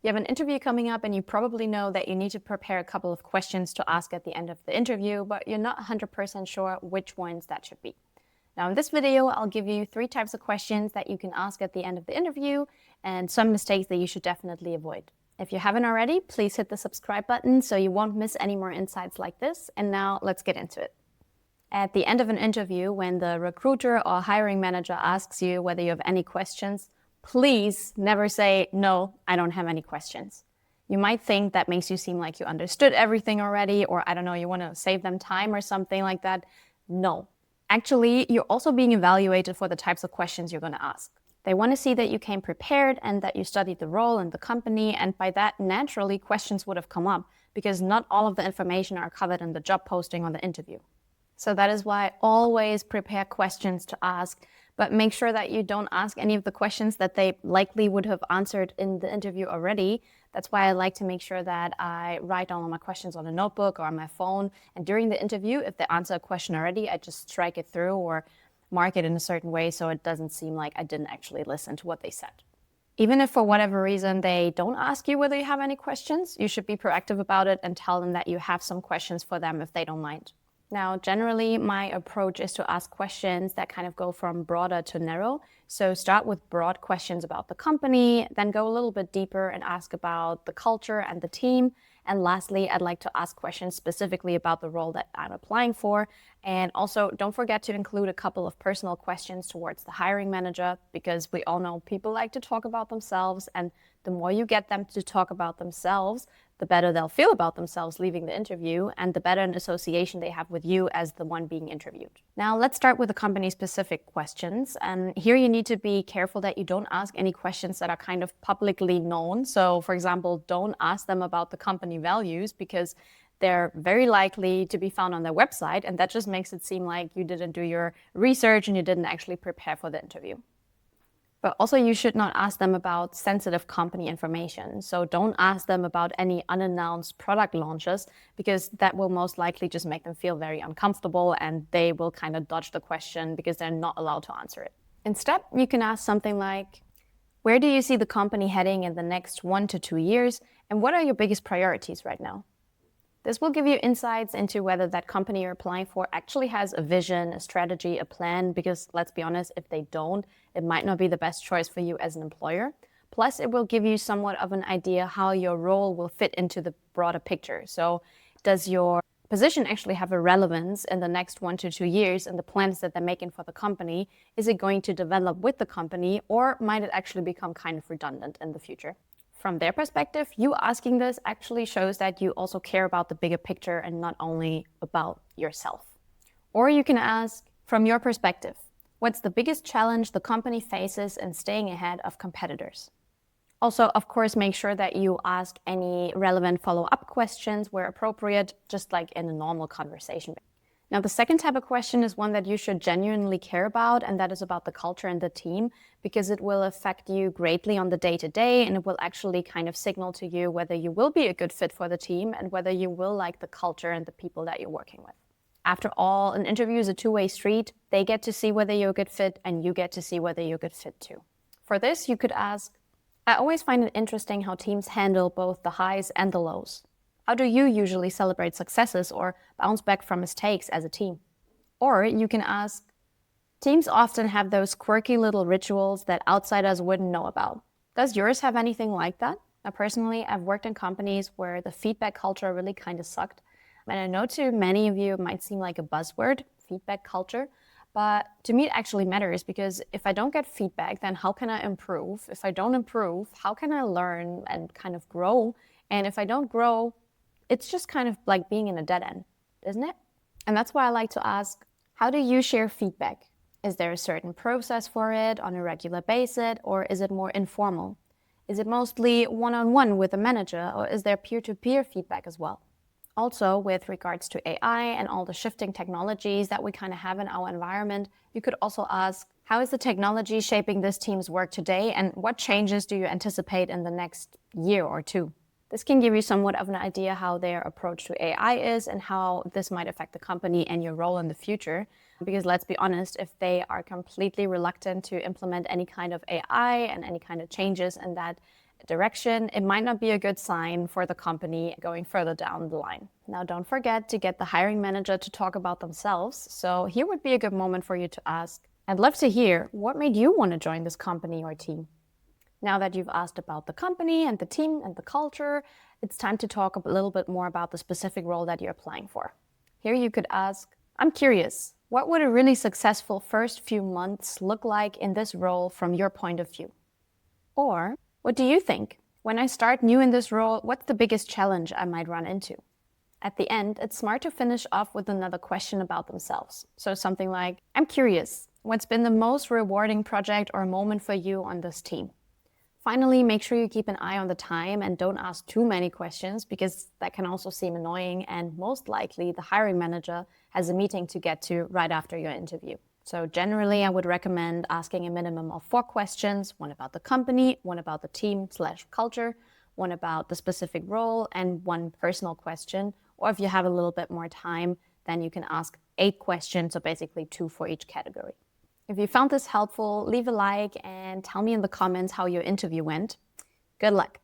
You have an interview coming up and you probably know that you need to prepare a couple of questions to ask at the end of the interview, but you're not 100% sure which ones that should be. Now in this video, I'll give you 3 types of questions that you can ask at the end of the interview and some mistakes that you should definitely avoid. If you haven't already, please hit the subscribe button so you won't miss any more insights like this. And now let's get into it. At the end of an interview, when the recruiter or hiring manager asks you whether you have any questions, please never say, "No, I don't have any questions." You might think that makes you seem like you understood everything already, or I don't know, you want to save them time or something like that. No. Actually, you're also being evaluated for the types of questions you're going to ask. They want to see that you came prepared and that you studied the role and the company, and by that, naturally, questions would have come up because not all of the information are covered in the job posting or the interview. So that is why always prepare questions to ask, but make sure that you don't ask any of the questions that they likely would have answered in the interview already. That's why I like to make sure that I write down all my questions on a notebook or on my phone. And during the interview, if they answer a question already, I just strike it through or mark it in a certain way so it doesn't seem like I didn't actually listen to what they said. Even if for whatever reason they don't ask you whether you have any questions, you should be proactive about it and tell them that you have some questions for them if they don't mind. Now, generally, my approach is to ask questions that kind of go from broader to narrow. So start with broad questions about the company, then go a little bit deeper and ask about the culture and the team. And lastly, I'd like to ask questions specifically about the role that I'm applying for. And also, don't forget to include a couple of personal questions towards the hiring manager, because we all know people like to talk about themselves. And the more you get them to talk about themselves, the better they'll feel about themselves leaving the interview, and the better an association they have with you as the one being interviewed. Now, let's start with the company-specific questions. And here you need to be careful that you don't ask any questions that are kind of publicly known. So, for example, don't ask them about the company values because they're very likely to be found on their website, and that just makes it seem like you didn't do your research and you didn't actually prepare for the interview. But also you should not ask them about sensitive company information. So don't ask them about any unannounced product launches, because that will most likely just make them feel very uncomfortable and they will kind of dodge the question because they're not allowed to answer it. Instead, you can ask something like, where do you see the company heading in the next 1 to 2 years? And what are your biggest priorities right now? This will give you insights into whether that company you're applying for actually has a vision, a strategy, a plan, because let's be honest, if they don't, it might not be the best choice for you as an employer. Plus, it will give you somewhat of an idea how your role will fit into the broader picture. So does your position actually have a relevance in the next 1 to 2 years and the plans that they're making for the company? Is it going to develop with the company, or might it actually become kind of redundant in the future? From their perspective, you asking this actually shows that you also care about the bigger picture and not only about yourself. Or you can ask, from your perspective, what's the biggest challenge the company faces in staying ahead of competitors? Also, of course, make sure that you ask any relevant follow-up questions where appropriate, just like in a normal conversation. Now, the second type of question is one that you should genuinely care about, and that is about the culture and the team, because it will affect you greatly on the day-to-day, and it will actually kind of signal to you whether you will be a good fit for the team and whether you will like the culture and the people that you're working with. After all, an interview is a two-way street. They get to see whether you're a good fit, and you get to see whether you're a good fit too. For this, you could ask, I always find it interesting how teams handle both the highs and the lows. How do you usually celebrate successes or bounce back from mistakes as a team? Or you can ask, teams often have those quirky little rituals that outsiders wouldn't know about. Does yours have anything like that? Now, personally, I've worked in companies where the feedback culture really kind of sucked. And I know to many of you it might seem like a buzzword, feedback culture, but to me it actually matters, because if I don't get feedback, then how can I improve? If I don't improve, how can I learn and kind of grow? And if I don't grow, it's just kind of like being in a dead end, isn't it? And that's why I like to ask, how do you share feedback? Is there a certain process for it on a regular basis, or is it more informal? Is it mostly one-on-one with a manager, or is there peer-to-peer feedback as well? Also, with regards to AI and all the shifting technologies that we kind of have in our environment, you could also ask, how is the technology shaping this team's work today, and what changes do you anticipate in the next year or two? This can give you somewhat of an idea how their approach to AI is and how this might affect the company and your role in the future. Because let's be honest, if they are completely reluctant to implement any kind of AI and any kind of changes in that direction, it might not be a good sign for the company going further down the line. Now, don't forget to get the hiring manager to talk about themselves. So here would be a good moment for you to ask, I'd love to hear what made you want to join this company or team. Now that you've asked about the company and the team and the culture, it's time to talk a little bit more about the specific role that you're applying for. Here you could ask, I'm curious, what would a really successful first few months look like in this role from your point of view? Or, what do you think? When I start new in this role, what's the biggest challenge I might run into? At the end, it's smart to finish off with another question about themselves. So something like, I'm curious, what's been the most rewarding project or moment for you on this team? Finally, make sure you keep an eye on the time and don't ask too many questions because that can also seem annoying, and most likely the hiring manager has a meeting to get to right after your interview. So generally, I would recommend asking a minimum of 4 questions, one about the company, one about the team/culture, one about the specific role, and one personal question. Or if you have a little bit more time, then you can ask 8 questions, so basically 2 for each category. If you found this helpful, leave a like and tell me in the comments how your interview went. Good luck.